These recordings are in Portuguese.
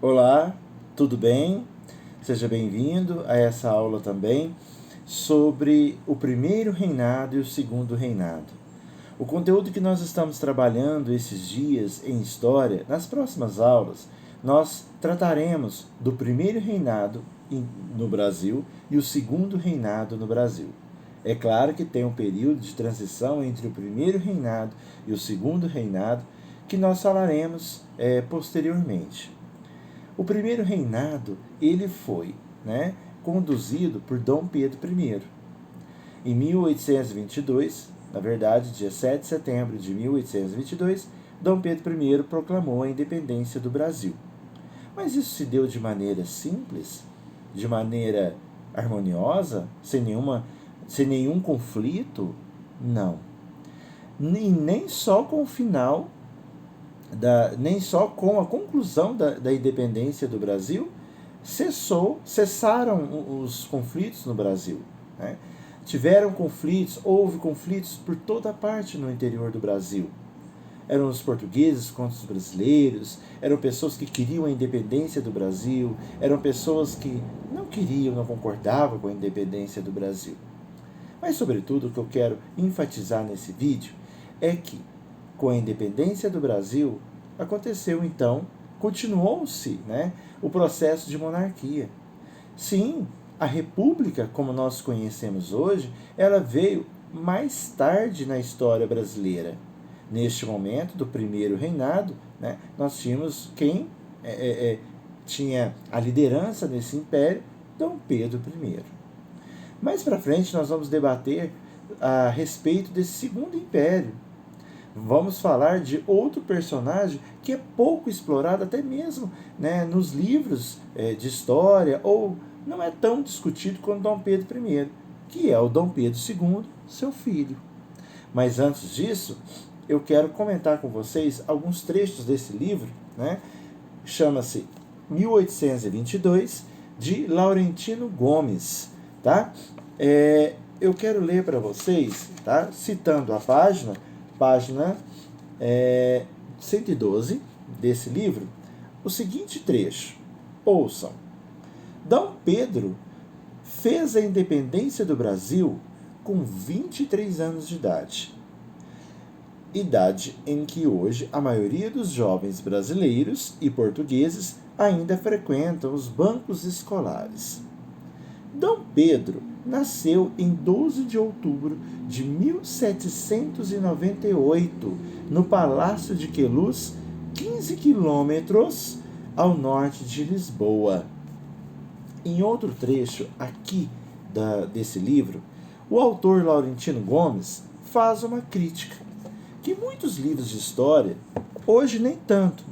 Olá, tudo bem? Seja bem-vindo a essa aula também sobre o primeiro reinado e o segundo reinado. O conteúdo que nós estamos trabalhando esses dias em história, nas próximas aulas, nós trataremos do primeiro reinado no Brasil e o segundo reinado no Brasil. É claro que tem um período de transição entre o primeiro reinado e o segundo reinado que nós falaremos posteriormente. O primeiro reinado ele foi conduzido por Dom Pedro I. Em 1822, na verdade, dia 7 de setembro de 1822, Dom Pedro I proclamou a independência do Brasil. Mas isso se deu de maneira simples, de maneira harmoniosa, sem nenhum conflito? Não. E nem só com o final nem só com a conclusão da independência do Brasil cessaram os conflitos no Brasil. Né? Houve conflitos por toda parte no interior do Brasil. Eram os portugueses contra os brasileiros, eram pessoas que queriam a independência do Brasil, eram pessoas que não concordavam com a independência do Brasil. Mas, sobretudo, o que eu quero enfatizar nesse vídeo é que, com a independência do Brasil, continuou-se o processo de monarquia. Sim, a república, como nós conhecemos hoje, ela veio mais tarde na história brasileira. Neste momento do primeiro reinado, nós tínhamos quem tinha a liderança nesse império, Dom Pedro I. Mais para frente nós vamos debater a respeito desse segundo império. Vamos falar de outro personagem que é pouco explorado até mesmo nos livros de história, ou não é tão discutido quanto Dom Pedro I, que é o Dom Pedro II, seu filho. Mas antes disso, eu quero comentar com vocês alguns trechos desse livro, chama-se 1822, de Laurentino Gomes. Tá? Eu quero ler para vocês, citando a página 112 desse livro, o seguinte trecho. Ouçam. Dom Pedro fez a independência do Brasil com 23 anos de idade em que hoje a maioria dos jovens brasileiros e portugueses ainda frequentam os bancos escolares. Dom Pedro nasceu em 12 de outubro de 1798, no Palácio de Queluz, 15 quilômetros ao norte de Lisboa. Em outro trecho aqui desse livro, o autor Laurentino Gomes faz uma crítica, que muitos livros de história, hoje nem tanto,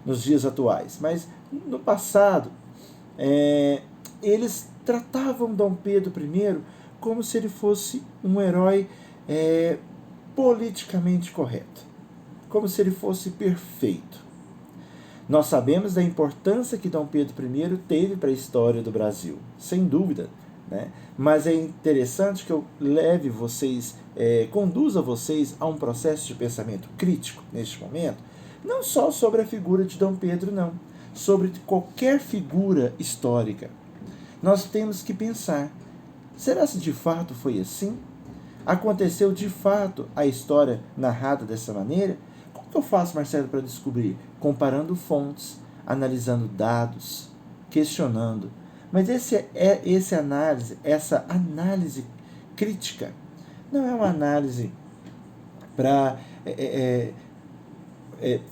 nos dias atuais, mas no passado, eles tratavam Dom Pedro I como se ele fosse um herói politicamente correto, como se ele fosse perfeito. Nós sabemos da importância que Dom Pedro I teve para a história do Brasil, sem dúvida, mas é interessante que eu conduza vocês a um processo de pensamento crítico neste momento, não só sobre a figura de Dom Pedro, não, sobre qualquer figura histórica. Nós temos que pensar, será que de fato foi assim? Aconteceu de fato a história narrada dessa maneira? Como que eu faço, Marcelo, para descobrir? Comparando fontes, analisando dados, questionando. Mas essa análise crítica, não é uma análise para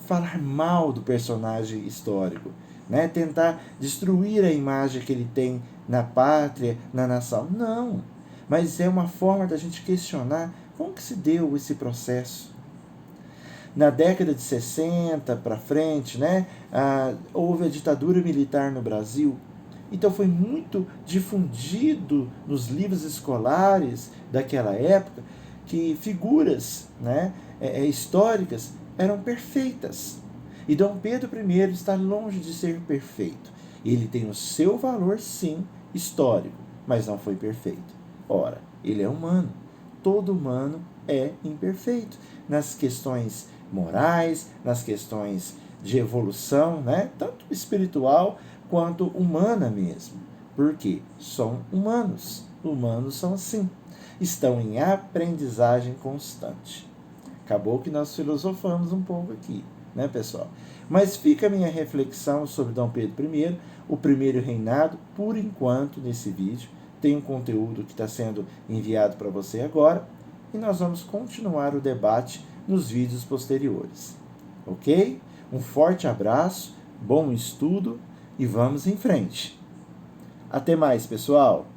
falar mal do personagem histórico, tentar destruir a imagem que ele tem na pátria, na nação. Não, mas é uma forma da gente questionar como que se deu esse processo. Na década de 60 para frente, houve a ditadura militar no Brasil. Então foi muito difundido nos livros escolares daquela época que figuras históricas eram perfeitas. E Dom Pedro I está longe de ser perfeito. Ele tem o seu valor, sim, histórico, mas não foi perfeito. Ora, ele é humano. Todo humano é imperfeito nas questões morais, nas questões de evolução, né? Tanto espiritual quanto humana mesmo. Por quê? São humanos. Humanos são assim. Estão em aprendizagem constante. Acabou que nós filosofamos um pouco aqui, né, pessoal? Mas fica a minha reflexão sobre Dom Pedro I, o primeiro reinado, por enquanto, nesse vídeo. Tem um conteúdo que está sendo enviado para você agora e nós vamos continuar o debate nos vídeos posteriores. Ok? Um forte abraço, bom estudo e vamos em frente. Até mais, pessoal!